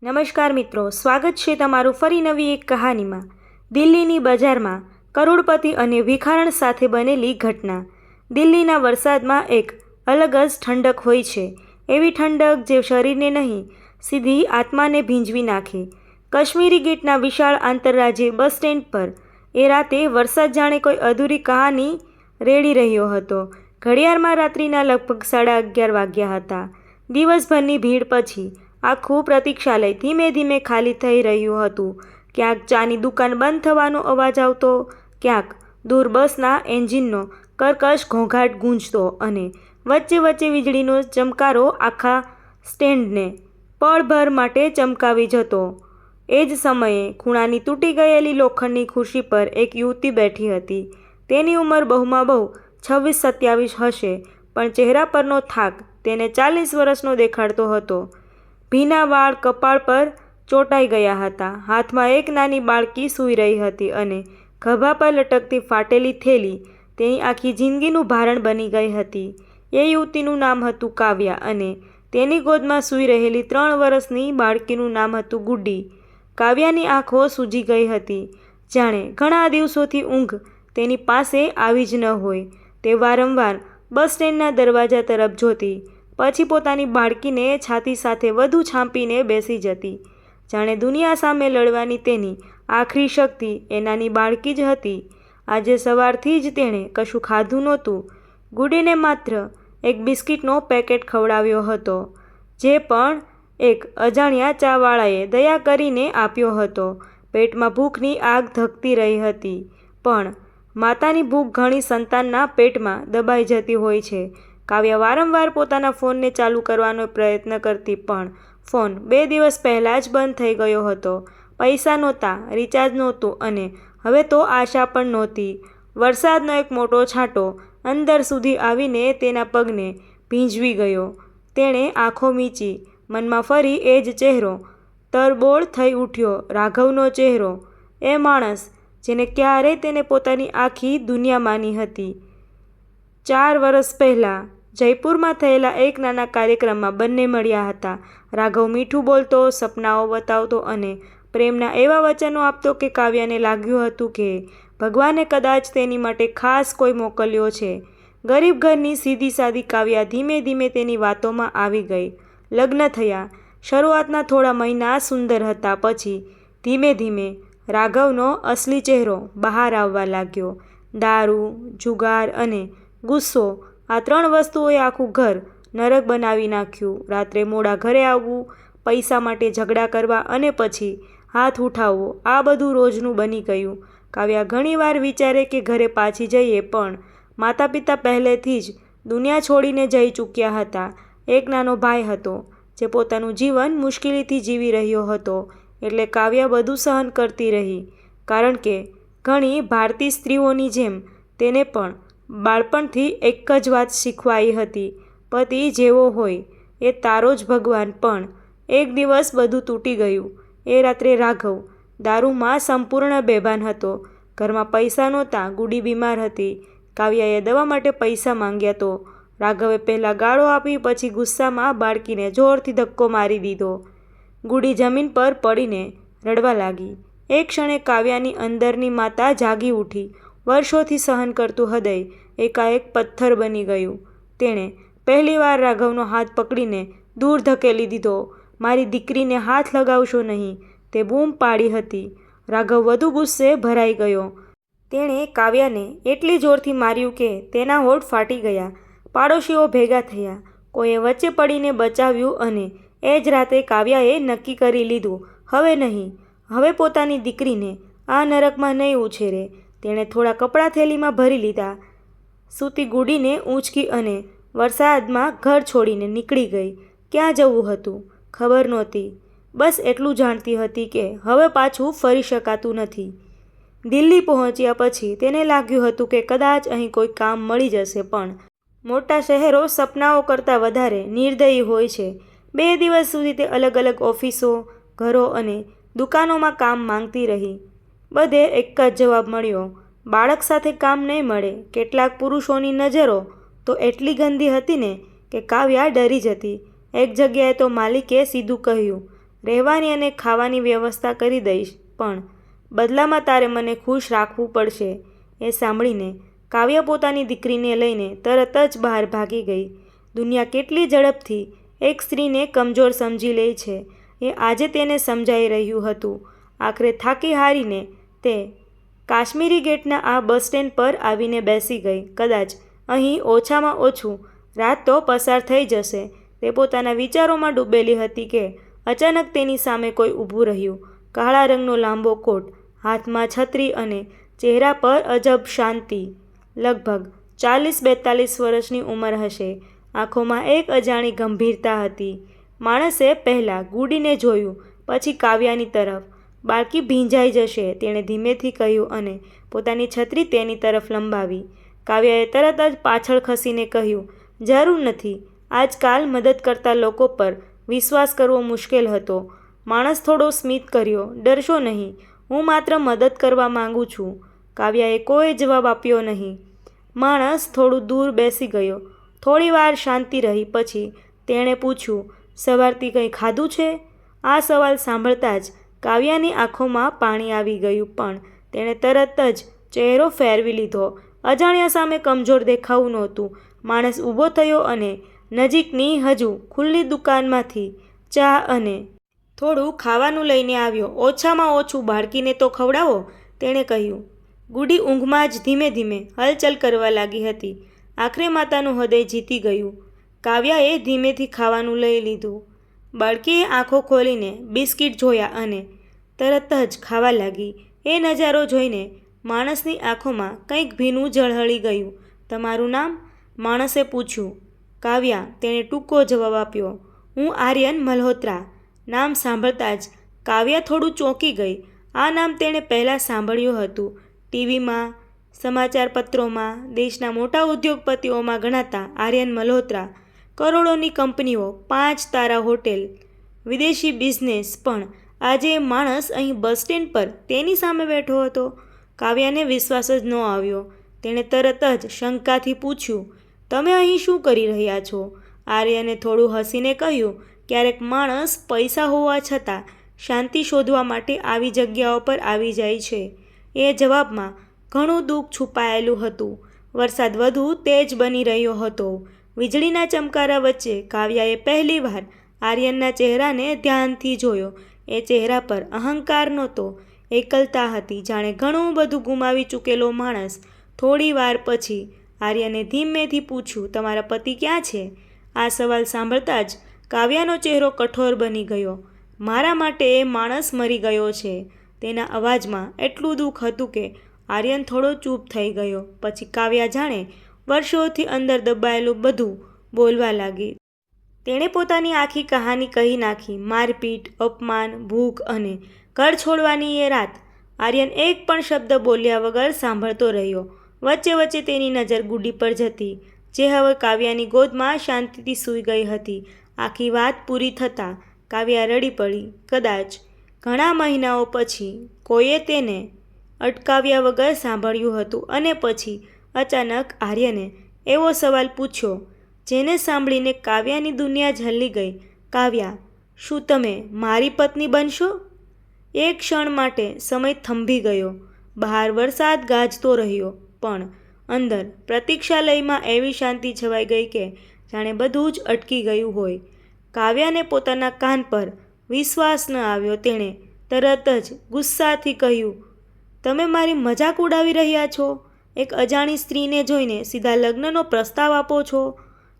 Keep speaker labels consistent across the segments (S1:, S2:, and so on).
S1: નમસ્કાર મિત્રો, સ્વાગત છે તમારું ફરી નવી એક કહાનીમાં। દિલ્હીની બજારમાં કરોડપતિ અને ભિખારણ સાથે બનેલી ઘટના। દિલ્હીના વરસાદમાં એક અલગ જ ઠંડક હોય છે, એવી ઠંડક જે શરીરને નહીં, સીધી આત્માને ભીંજવી નાખે। કાશ્મીરી ગેટના વિશાળ આંતરરાજ્ય બસ સ્ટેન્ડ પર એ રાતે વરસાદ જાણે કોઈ અધૂરી કહાની રેડી રહ્યો હતો। ઘડિયાળમાં રાત્રિના લગભગ 11:30 વાગ્યા હતા। દિવસભરની ભીડ પછી આખું પ્રતીક્ષાલય ધીમે ધીમે ખાલી થઈ રહ્યું હતું। ક્યાંક ચાની દુકાન બંધ થવાનો અવાજ આવતો, ક્યાંક દૂર બસના એન્જિનનો કર્કશ ઘોંઘાટ ગૂંજતો અને વચ્ચે વચ્ચે વીજળીનો ચમકારો આખા સ્ટેન્ડને પળભર માટે ચમકાવી જતો। એ જ સમયે ખૂણાની તૂટી ગયેલી લોખંડની ખુરશી પર એક યુવતી બેઠી હતી। તેની ઉંમર બહુમાં બહુ 26-27 હશે, પણ ચહેરા પરનો થાક તેને 40 વર્ષનો દેખાડતો હતો। ભીના વાળ કપાળ પર ચોંટાઈ ગયા હતા। હાથમાં એક નાની બાળકી સૂઈ રહી હતી અને ખભા પર લટકતી ફાટેલી થેલી તેની આખી જિંદગીનું ભારણ બની ગઈ હતી। એ યુવતીનું નામ હતું કાવ્યા અને તેની ગોદમાં સૂઈ રહેલી 3 વર્ષની બાળકીનું નામ હતું ગુડ્ડી। કાવ્યાની આંખો સૂજી ગઈ હતી, જાણે ઘણા દિવસોથી ઊંઘ તેની પાસે આવી જ ન હોય। તે વારંવાર બસ સ્ટેન્ડના દરવાજા તરફ જોતી, પછી પોતાની બાળકીને છાતી સાથે વધુ છાંપીને બેસી જતી, જાણે દુનિયા સામે લડવાની તેની આખરી શક્તિ એ નાની બાળકી જ હતી। આજે સવારથી જ તેણે કશું ખાધું નહોતું। ગુડીને માત્ર એક બિસ્કિટનો પેકેટ ખવડાવ્યો હતો, જે પણ એક અજાણ્યા ચાવાળાએ દયા કરીને આપ્યો હતો। પેટમાં ભૂખની આગ ધગતી રહી હતી, પણ માતાની ભૂખ ઘણી સંતાનના પેટમાં દબાઈ જતી હોય છે। કાવ્યા વારંવાર પોતાના ફોનને ચાલુ કરવાનો પ્રયત્ન કરતી, પણ ફોન 2 દિવસ પહેલાં જ બંધ થઈ ગયો હતો। પૈસા નહોતા, રિચાર્જ નહોતું અને હવે તો આશા પણ નહોતી। વરસાદનો એક મોટો છાંટો અંદર સુધી આવીને તેના પગને ભીંજવી ગયો। તેણે આંખો મીચી, મનમાં ફરી એ જ ચહેરો તરબોળ થઈ ઉઠ્યો, રાઘવનો ચહેરો, એ માણસ જેને ક્યારેય તેને પોતાની આખી દુનિયા માની હતી। 4 વર્ષ પહેલાં જયપુરમાં થયેલા એક નાના કાર્યક્રમમાં બંને મળ્યા હતા। રાઘવ મીઠું બોલતો, સપનાઓ બતાવતો અને પ્રેમના એવા વચનો આપતો કે કાવ્યાને લાગ્યું હતું કે ભગવાને કદાચ તેની માટે ખાસ કોઈ મોકલ્યો છે। ગરીબ ઘરની સીધી સાદી કાવ્યા ધીમે ધીમે તેની વાતોમાં આવી ગઈ। લગ્ન થયા, શરૂઆતના થોડા મહિના સુંદર હતા, પછી ધીમે ધીમે રાઘવનો અસલી ચહેરો બહાર આવવા લાગ્યો। દારૂ, જુગાર અને ગુસ્સો, આ 3 વસ્તુઓએ આખું ઘર નરક બનાવી નાખ્યું। રાત્રે મોડા ઘરે આવવું, પૈસા માટે ઝઘડા કરવા અને પછી હાથ ઉઠાવવો, આ બધું રોજનું બની ગયું। કાવ્યા ઘણીવાર વિચારે કે ઘરે પાછી જઈએ, પણ માતા પિતા પહેલેથી જ દુનિયા છોડીને જઈ ચૂક્યા હતા। એક નાનો ભાઈ હતો જે પોતાનું જીવન મુશ્કેલીથી જીવી રહ્યો હતો, એટલે કાવ્યા બધું સહન કરતી રહી, કારણ કે ઘણી ભારતીય સ્ત્રીઓની જેમ તેને પણ બાળપણથી એક જ વાત શીખવાઈ હતી, પતિ જેવો હોય એ તારો જ ભગવાન। પણ એક દિવસ બધું તૂટી ગયું। એ રાત્રે રાઘવ દારૂમાં સંપૂર્ણ બેભાન હતો। ઘરમાં પૈસા નહોતા, ગુડી બીમાર હતી। કાવ્યાએ દવા માટે પૈસા માંગ્યા તો રાઘવે પહેલાં ગાળો આપી, પછી ગુસ્સામાં બાળકીને જોરથી ધક્કો મારી દીધો। ગુડી જમીન પર પડીને રડવા લાગી। એક ક્ષણે કાવ્યાની અંદરની માતા જાગી ઉઠી। વર્ષોથી સહન કરતું હૃદય એકાએક પથ્થર બની ગયું। તેણે પહેલીવાર રાઘવનો હાથ પકડીને દૂર ધકેલી દીધો। મારી દીકરીને હાથ લગાવશો નહીં, તે બૂમ પાડી હતી। રાઘવ વધુ ગુસ્સે ભરાઈ ગયો। તેણે કાવ્યાને એટલી જોરથી માર્યું કે તેના હોઠ ફાટી ગયા। પાડોશીઓ ભેગા થયા, કોઈએ વચ્ચે પડીને બચાવ્યું અને એ જ રાતે કાવ્યાએ નક્કી કરી લીધું, હવે નહીં, હવે પોતાની દીકરીને આ નરકમાં નહીં ઉછેરે। તેણે થોડા કપડાં થેલીમાં ભરી લીધા, સૂતી ગુડીને ઊંચકી અને વરસાદમાં ઘર છોડીને નીકળી ગઈ। ક્યાં જવું હતું ખબર નહોતી, બસ એટલું જાણતી હતી કે હવે પાછું ફરી શકાતું નથી। દિલ્હી પહોંચ્યા પછી તેને લાગ્યું હતું કે કદાચ અહીં કોઈ કામ મળી જશે, પણ મોટા શહેરો સપનાઓ કરતાં વધારે નિર્દયી હોય છે। 2 દિવસ સુધી તે અલગ અલગ ઓફિસો, ઘરો અને દુકાનોમાં કામ માંગતી રહી। બધે એક જ જવાબ મળ્યો, બાળક સાથે કામ નહીં મળે। કેટલાક પુરુષોની નજરો તો એટલી ગંદી હતી ને કે કાવ્યા ડરી જતી। એક જગ્યાએ તો માલિકે સીધું કહ્યું, રહેવાની અને ખાવાની વ્યવસ્થા કરી દઈશ, પણ બદલામાં તારે મને ખુશ રાખવું પડશે. એ સાંભળીને કાવ્યા પોતાની દીકરીને લઈને તરત જ બહાર ભાગી ગઈ. દુનિયા કેટલી ઝડપથી એક સ્ત્રીને કમજોર સમજી લે છે એ આજે તેને સમજાઈ રહ્યું હતું. આખરે થાકી હારીને તે કાશ્મીરી ગેટના આ બસ સ્ટેન્ડ પર આવીને બેસી ગઈ. કદાચ અહીં ઓછામાં ઓછું રાત તો પસાર થઈ જશે. તે પોતાના વિચારોમાં ડૂબેલી હતી કે અચાનક તેની સામે કોઈ ઊભું રહ્યું. કાળા રંગનો લાંબો કોટ, હાથમાં છત્રી અને ચહેરા પર અજબ શાંતિ. લગભગ 40-42 વર્ષની ઉંમર હશે. આંખોમાં એક અજાણી ગંભીરતા હતી. માણસે પહેલાં ગુડીને જોયું, પછી કાવ્યાની તરફ. બાળકી ભીંજાઈ જશે, તેણે ધીમેથી કહ્યું અને પોતાની છત્રી તેની તરફ લંબાવી. કાવ્યાએ તરત જ પાછળ ખસીને કહ્યું, જરૂર નથી. આજકાલ મદદ કરતા લોકો પર વિશ્વાસ કરવો મુશ્કેલ હતો. માણસ થોડો સ્મિત કર્યો. ડરશો નહીં, હું માત્ર મદદ કરવા માંગુ છું. કાવ્યાએ કોઈ જવાબ આપ્યો નહીં. માણસ થોડું દૂર બેસી ગયો. થોડી વાર શાંતિ રહી. પછી તેણે પૂછ્યું, સવારથી કંઈ ખાધું છે? આ સવાલ સાંભળતા જ કાવ્યાની આંખોમાં પાણી આવી ગયું, પણ તેણે તરત જ ચહેરો ફેરવી લીધો. અજાણ્યા સામે કમજોર દેખાવું નહોતું. માણસ ઊભો થયો અને નજીકની હજુ ખુલ્લી દુકાનમાંથી ચા અને થોડું ખાવાનું લઈને આવ્યો. ઓછામાં ઓછું બાળકીને તો ખવડાવો, તેણે કહ્યું. ગુડી ઊંઘમાં જ ધીમે ધીમે હલચલ કરવા લાગી હતી. આખરે માતાનું હૃદય જીતી ગયું. કાવ્યાએ ધીમેથી ખાવાનું લઈ લીધું. બાળકીએ આંખો ખોલીને બિસ્કિટ જોયા અને તરત જ ખાવા લાગી. એ નજારો જોઈને માણસની આંખોમાં કંઈક ભીનું ઝળહળી ગયું. તમારું નામ? માણસે પૂછ્યું. કાવ્યા, તેણે ટૂંકો જવાબ આપ્યો. હું આર્યન મલ્હોત્રા. નામ સાંભળતા જ કાવ્યા થોડું ચોંકી ગઈ. આ નામ તેણે પહેલાં સાંભળ્યું હતું. ટીવીમાં, સમાચાર પત્રોમાં. દેશના મોટા ઉદ્યોગપતિઓમાં ગણાતા આર્યન મલ્હોત્રા. કરોડોની કંપનીઓ, 5 તારા હોટેલ, વિદેશી બિઝનેસ. પણ આજે માણસ અહીં બસ સ્ટેન્ડ પર તેની સામે બેઠો હતો. કાવ્યાને વિશ્વાસ જ ન આવ્યો. તેણે તરત જ શંકાથી પૂછ્યું, તમે અહીં શું કરી રહ્યા છો? આર્યને થોડું હસીને કહ્યું, ક્યારેક માણસ પૈસા હોવા છતાં શાંતિ શોધવા માટે આવી જગ્યાઓ પર આવી જાય છે. એ જવાબમાં ઘણું દુઃખ છુપાયેલું હતું. વરસાદ વધુ તેજ બની રહ્યો હતો. વીજળીના ચમકારા વચ્ચે કાવ્યાએ પહેલીવાર આર્યનના ચહેરાને ધ્યાનથી જોયો. એ ચહેરા પર અહંકાર નહોતો, એકલતા હતી. જાણે ઘણું બધું ગુમાવી ચૂકેલો માણસ. થોડી વાર પછી આર્યને ધીમેથી પૂછ્યું, તમારા પતિ ક્યાં છે? આ સવાલ સાંભળતા જ કાવ્યાનો ચહેરો કઠોર બની ગયો. મારા માટે એ માણસ મરી ગયો છે. તેના અવાજમાં એટલું દુઃખ હતું કે આર્યન થોડો ચૂપ થઈ ગયો. પછી કાવ્યા જાણે વર્ષોથી અંદર દબાયેલું બધું બોલવા લાગી. તેણે પોતાની આખી કહાની કહી નાખી. મારપીટ, અપમાન, ભૂખ અને ઘર છોડવાની એ રાત. આર્યન એક પણ શબ્દ બોલ્યા વગર સાંભળતો રહ્યો. વચ્ચે વચ્ચે તેની નજર ગુડી પર જતી, જે હવે કાવ્યાની ગોદમાં શાંતિથી સૂઈ ગઈ હતી. આખી વાત પૂરી થતાં કાવ્યા રડી પડી. કદાચ ઘણા મહિનાઓ પછી કોઈએ તેને અટકાવ્યા વગર સાંભળ્યું હતું. અને પછી અચાનક આર્યને એવો સવાલ પૂછ્યો જેને સાંભળીને કાવ્યાની દુનિયા જ હલી ગઈ. કાવ્યા, શું તમે મારી પત્ની બનશો? એક ક્ષણ માટે સમય થંભી ગયો. બહાર વરસાદ ગાજતો રહ્યો, પણ અંદર પ્રતીક્ષાલયમાં એવી શાંતિ છવાઈ ગઈ કે જાણે બધું જ અટકી ગયું હોય. કાવ્યાને પોતાના કાન પર વિશ્વાસ ન આવ્યો. તેણે તરત જ ગુસ્સાથી કહ્યું, તમે મારી મજાક ઉડાવી રહ્યા છો? એક અજાણી સ્ત્રીને જોઈને સીધા લગ્નનો પ્રસ્તાવ આપો છો?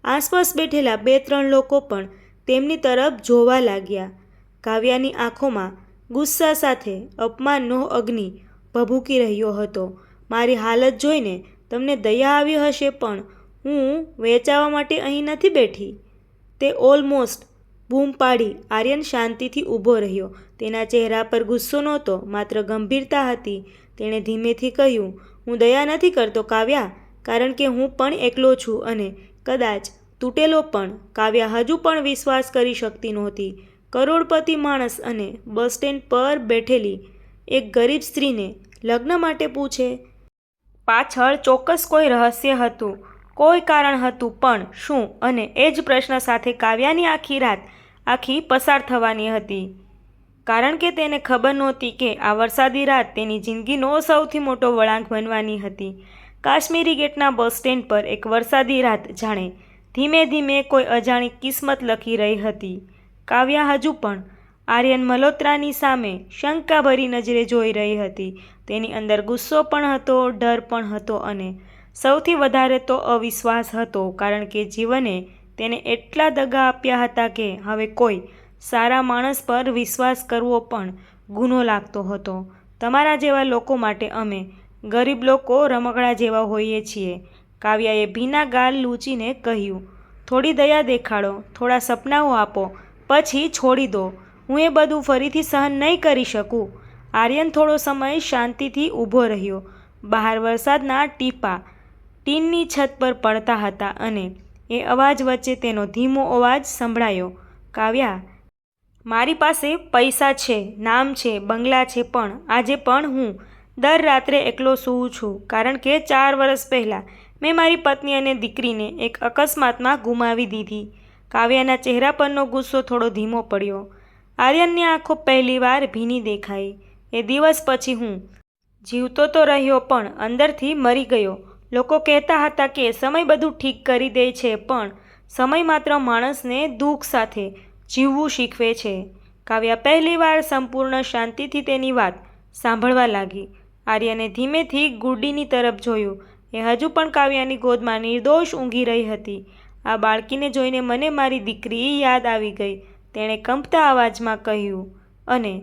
S1: આસપાસ બેઠેલા 2-3 લોકો પણ તેમની તરફ જોવા લાગ્યા. કાવ્યાની આંખોમાં ગુસ્સા સાથે અપમાનનો અગ્નિ ભભૂકી રહ્યો હતો. મારી હાલત જોઈને તમને દયા આવી હશે, પણ હું વેચાવા માટે અહીં નથી બેઠી. તે ઓલમોસ્ટ બૂમ પાડી. આર્યન શાંતિથી ઊભો રહ્યો. તેના ચહેરા પર ગુસ્સો નહોતો, માત્ર ગંભીરતા હતી. તેણે ધીમેથી કહ્યું, હું દયા નથી કરતો કાવ્યા, કારણ કે હું પણ એકલો છું અને કદાચ તૂટેલો પણ. કાવ્યા હજુ પણ વિશ્વાસ કરી શકતી નહોતી. કરોડપતિ માણસ અને બસ સ્ટેન્ડ પર બેઠેલી એક ગરીબ સ્ત્રીને લગ્ન માટે પૂછે. પાછળ ચોક્કસ કોઈ રહસ્ય હતું, કોઈ કારણ હતું, પણ શું? અને એ જ પ્રશ્ન સાથે કાવ્યાની આખી રાત આખી પસાર થવાની હતી. કારણ કે તેને ખબર નહોતી કે આ વરસાદી રાત તેની જિંદગીનો સૌથી મોટો વળાંક બનવાની હતી. કાશ્મીરી ગેટના બસ સ્ટેન્ડ પર એક વરસાદી રાત જાણે ધીમે ધીમે કોઈ અજાણી કિસ્મત લખી રહી હતી. કાવ્યા હજુ પણ આર્યન મલ્હોત્રાની સામે શંકાભરી નજરે જોઈ રહી હતી. તેની અંદર ગુસ્સો પણ હતો, ડર પણ હતો અને સૌથી વધારે તો અવિશ્વાસ હતો, કારણ કે જીવને તેને એટલા દગા આપ્યા હતા કે હવે કોઈ સારા માણસ પર વિશ્વાસ કરવો પણ ગુનો લાગતો હતો. તમારા જેવા લોકો માટે અમે ગરીબ લોકો રમકડા જેવા હોઈએ છીએ, કાવ્યાએ ભીના ગાલ લૂંચીને કહ્યું. થોડી દયા દેખાડો, થોડા સપનાઓ આપો, પછી છોડી દો. હું એ બધું ફરીથી સહન નહીં કરી શકું. આર્યન થોડો સમય શાંતિથી ઊભો રહ્યો. બહાર વરસાદના ટીપાં ટીનની છત પર પડતા હતા અને એ અવાજ વચ્ચે તેનો ધીમો અવાજ સંભળાયો. કાવ્યા, મારી પાસે પૈસા છે, નામ છે, બંગલા છે, પણ આજે પણ હું દર રાત્રે એકલો સૂવું છું, કારણ કે 4 વર્ષ પહેલાં મેં મારી પત્ની અને દીકરીને એક અકસ્માતમાં ગુમાવી દીધી. કાવ્યાના ચહેરા પરનો ગુસ્સો થોડો ધીમો પડ્યો. આર્યનની આંખો પહેલીવાર ભીની દેખાઈ. એ દિવસ પછી હું જીવતો તો રહ્યો પણ અંદરથી મરી ગયો. લોકો કહેતા હતા કે સમય બધું ઠીક કરી દે છે, પણ સમય માત્ર માણસને દુઃખ સાથે જીવવું શીખવે છે. કાવ્યા પહેલીવાર સંપૂર્ણ શાંતિથી તેની વાત સાંભળવા લાગી. આર્યને ધીમેથી ગુડીની તરફ જોયું. એ હજુ પણ કાવ્યાની ગોદમાં નિર્દોષ ઊંઘી રહી હતી. આ બાળકીને જોઈને મને મારી દીકરી યાદ આવી ગઈ, તેણે કંપતા અવાજમાં કહ્યું. અને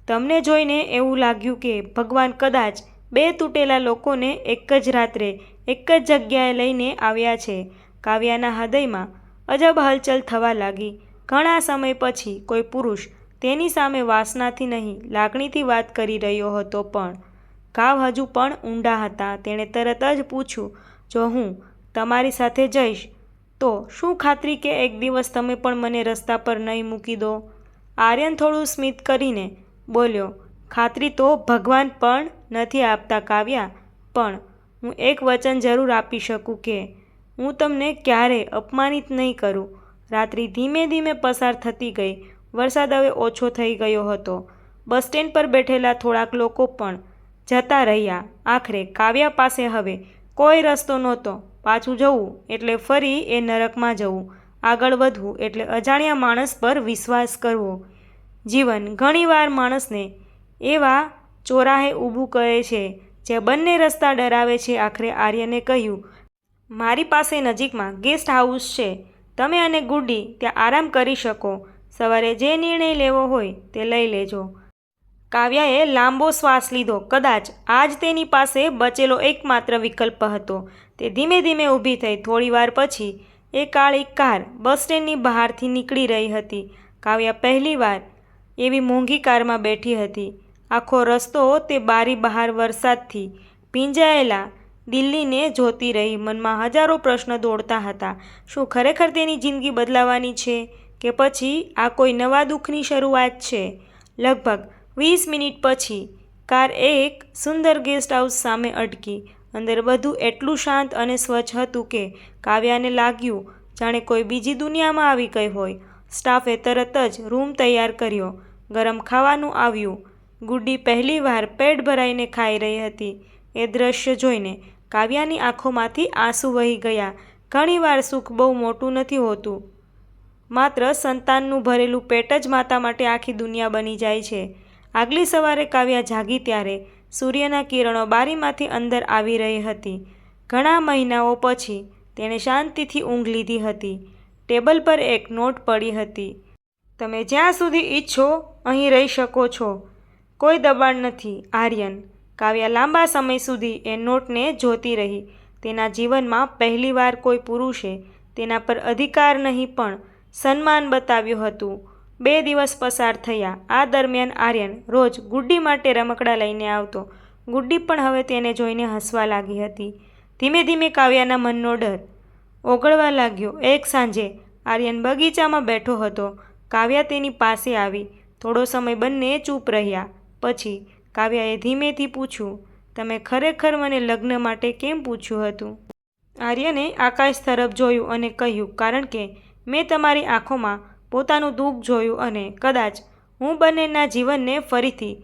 S1: તમને જોઈને એવું લાગ્યું કે ભગવાન કદાચ 2 તૂટેલા લોકોને એક જ રાત્રે એક જ જગ્યાએ લઈને આવ્યા છે. કાવ્યાના હૃદયમાં અજબ હલચલ થવા લાગી. ઘણા સમય પછી કોઈ પુરુષ તેની સામે વાસનાથી નહીં, લાગણીથી વાત કરી રહ્યો હતો, પણ ઘાવ હજુ પણ ઊંડા હતા. તેણે તરત જ પૂછ્યું, જો હું તમારી સાથે જઈશ તો શું ખાતરી કે એક દિવસ તમે પણ મને રસ્તા પર નહીં મૂકી દો? આર્યન થોડું સ્મિત કરીને બોલ્યો, ખાતરી તો ભગવાન પણ નથી આપતા કાવ્યા, પણ હું એક વચન જરૂર આપી શકું કે હું તમને ક્યારેય અપમાનિત નહીં કરું. રાત્રિ ધીમે ધીમે પસાર થતી ગઈ. વરસાદ હવે ઓછો થઈ ગયો હતો. બસ સ્ટેન્ડ પર બેઠેલા થોડાક લોકો પણ જતા રહ્યા. આખરે કાવ્યા પાસે હવે કોઈ રસ્તો નહોતો. પાછું જવું એટલે ફરી એ નરકમાં જવું. આગળ વધવું એટલે અજાણ્યા માણસ પર વિશ્વાસ કરવો. જીવન ઘણીવાર માણસને એવા ચોરાહે ઊભું કરે છે જે બંને રસ્તા ડરાવે છે. આખરે આર્યને કહ્યું, મારી પાસે નજીકમાં ગેસ્ટ હાઉસ છે, તમે અને ગુડી ત્યાં આરામ કરી શકો. સવારે જે નિર્ણય લેવો હોય તે લઈ લેજો. કાવ્યાએ લાંબો શ્વાસ લીધો. કદાચ આ જ તેની પાસે બચેલો એકમાત્ર વિકલ્પ હતો. તે ધીમે ધીમે ઊભી થઈ. થોડીવાર પછી એ કાળી કાર બસ સ્ટેન્ડની બહારથી નીકળી રહી હતી. કાવ્યા પહેલીવાર એવી મોંઘી કારમાં બેઠી હતી. આખો રસ્તો તે બારી બહાર વરસાદથી ભીંજાયેલા દિલ્હીને જોતી રહી. મનમાં હજારો પ્રશ્નો દોડતા હતા. શું ખરેખર તેની જિંદગી બદલાવાની છે કે પછી આ કોઈ નવા દુઃખની શરૂઆત છે? લગભગ 20 મિનિટ પછી કાર એક સુંદર ગેસ્ટ હાઉસ સામે અટકી. અંદર બધું એટલું શાંત અને સ્વચ્છ હતું કે કાવ્યાને લાગ્યું જાણે કોઈ બીજી દુનિયામાં આવી ગઈ હોય. સ્ટાફે તરત જ રૂમ તૈયાર કર્યો. ગરમ ખાવાનું આવ્યું. ગુડી પહેલીવાર પેટ ભરાઈને ખાઈ રહી હતી. એ દ્રશ્ય જોઈને કાવ્યાની આંખોમાંથી આંસુ વહી ગયા. ઘણીવાર સુખ બહુ મોટું નથી હોતું. માત્ર સંતાનનું ભરેલું પેટ જ માતા માટે આખી દુનિયા બની જાય છે. આગલી સવારે કાવ્યા જાગી ત્યારે સૂર્યના કિરણો બારીમાંથી અંદર આવી રહી હતી. ઘણા મહિનાઓ પછી તેણે શાંતિથી ઊંઘ લીધી હતી. ટેબલ પર એક નોટ પડી હતી. તમે જ્યાં સુધી ઈચ્છો અહીં રહી શકો છો, કોઈ દબાણ નથી, આર્યન. કાવ્યા લાંબા સમય સુધી એ નોટને જોતી રહી. તેના જીવનમાં પહેલીવાર કોઈ પુરુષે તેના પર અધિકાર નહીં પણ સન્માન બતાવ્યું હતું. 2 દિવસ પસાર થયા. આ દરમિયાન આર્યન રોજ ગુડી માટે રમકડા લઈને આવતો. ગુડી પણ હવે તેને જોઈને હસવા લાગી હતી. ધીમે ધીમે કાવ્યાના મનનો ડર ઓગળવા લાગ્યો. એક સાંજે આર્યન બગીચામાં બેઠો હતો. કાવ્યા તેની પાસે આવી. થોડો સમય બંને ચૂપ રહ્યા. પછી કાવ્યાએ ધીમેથી પૂછ્યું, તમે ખરેખર મને લગ્ન માટે કેમ પૂછ્યું હતું? આર્યને આકાશ તરફ જોયું અને કહ્યું, કારણ કે મેં તમારી આંખોમાં પોતાનું દુઃખ જોયું અને કદાચ હું બંનેના જીવનને ફરીથી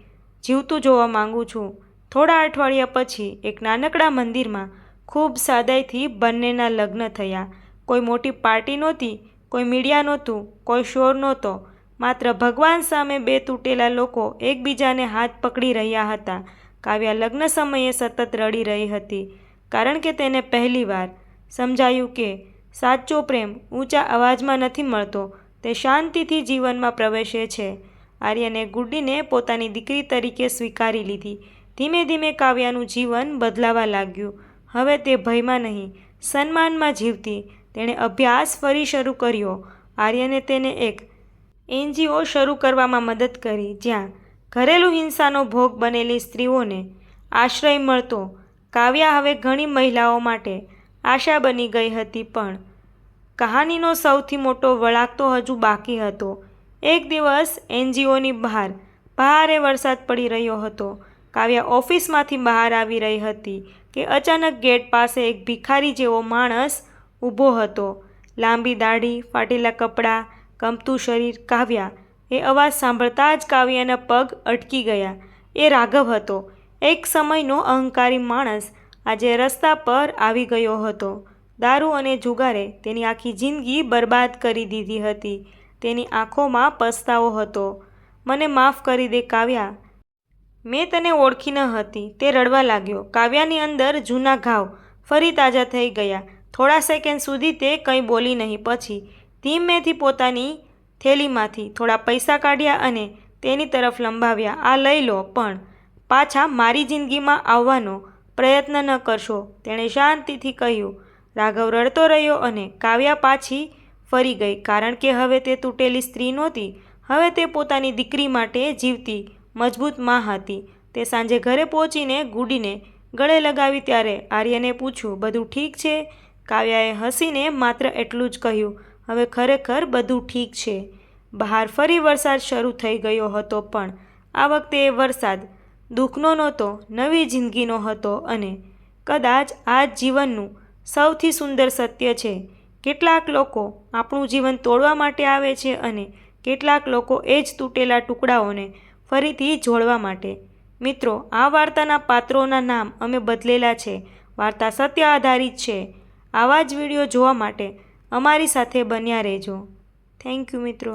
S1: જીવતું જોવા માંગુ છું. થોડા અઠવાડિયા પછી એક નાનકડા મંદિરમાં ખૂબ સાદાઈથી બંનેના લગ્ન થયા. કોઈ મોટી પાર્ટી નહોતી, કોઈ મીડિયા નહોતું, કોઈ શોર નહોતો. માત્ર ભગવાન સામે બે તૂટેલા લોકો એકબીજાને હાથ પકડી રહ્યા હતા. કાવ્યા લગ્ન સમયે સતત રડી રહી હતી, કારણ કે તેને પહેલીવાર સમજાયું કે સાચો પ્રેમ ઊંચા અવાજમાં નથી મળતો, તે શાંતિથી જીવનમાં પ્રવેશે છે. આર્યને ગુડીને પોતાની દીકરી તરીકે સ્વીકારી લીધી. ધીમે ધીમે કાવ્યાનું જીવન બદલાવા લાગ્યું. હવે તે ભયમાં નહીં, સન્માનમાં જીવતી. તેણે અભ્યાસ ફરી શરૂ કર્યો. આર્યને તેને એક NGO શરૂ કરવામાં મદદ કરી, જ્યાં ઘરેલું હિંસાનો ભોગ બનેલી સ્ત્રીઓને આશ્રય મળતો. કાવ્યા હવે ઘણી મહિલાઓ માટે આશા બની ગઈ હતી, પણ કહાનીનો સૌથી મોટો વળાંક તો હજુ બાકી હતો. એક દિવસ NGOની બહાર ભારે વરસાદ પડી રહ્યો હતો. કાવ્યા ઓફિસમાંથી બહાર આવી રહી હતી કે અચાનક ગેટ પાસે એક ભિખારી જેવો માણસ ઊભો હતો. લાંબી દાઢી, ફાટેલા કપડાં, કંપતું શરીર. કાવ્યા એ અવાજ સાંભળતા જ કાવ્યાના પગ અટકી ગયા. એ રાઘવ હતો, એક સમયનો અહંકારી માણસ. આજે રસ્તા પર આવી ગયો હતો. દારૂ અને જુગારે તેની આખી જિંદગી બરબાદ કરી દીધી હતી. તેની આંખોમાં પસ્તાવો હતો. મને માફ કરી દે કાવ્યા, મેં તને ઓળખી ન હતી. તે રડવા લાગ્યો. કાવ્યાની અંદર જૂના ઘાવ ફરી તાજા થઈ ગયા. થોડા સેકન્ડ સુધી તે કંઈ બોલી નહીં. પછી ધીમેથી પોતાની થેલીમાંથી થોડા પૈસા કાઢ્યા અને તેની તરફ લંબાવ્યા. આ લઈ લો, પણ પાછા મારી જિંદગીમાં આવવાનો પ્રયત્ન ન કરશો, તેણે શાંતિથી કહ્યું. રાઘવ રડતો રહ્યો અને કાવ્યા પાછી ફરી ગઈ, કારણ કે હવે તે તૂટેલી સ્ત્રી નહોતી. હવે તે પોતાની દીકરી માટે જીવતી મજબૂત માં હતી. તે સાંજે ઘરે પહોંચીને ગુડીને ગળે લગાવી ત્યારે આર્યને પૂછ્યું, બધું ઠીક છે? કાવ્યાએ હસીને માત્ર એટલું જ કહ્યું, હવે ખરેખર બધું ઠીક છે. બહાર ફરી વરસાદ શરૂ થઈ ગયો હતો, પણ આ વખતે એ વરસાદ દુઃખનો નહોતો, નવી જિંદગીનો હતો. અને કદાચ આ જ જીવનનું સૌથી સુંદર સત્ય છે. કેટલાક લોકો આપણું જીવન તોડવા માટે આવે છે અને કેટલાક લોકો એ જ તૂટેલા ટુકડાઓને ફરીથી જોડવા માટે. મિત્રો, આ વાર્તાના પાત્રોના નામ અમે બદલેલા છે. વાર્તા સત્ય આધારિત છે. આવા જ વિડીયો જોવા માટે અમારી સાથે બન્યા રહેજો. થેન્ક યુ મિત્રો.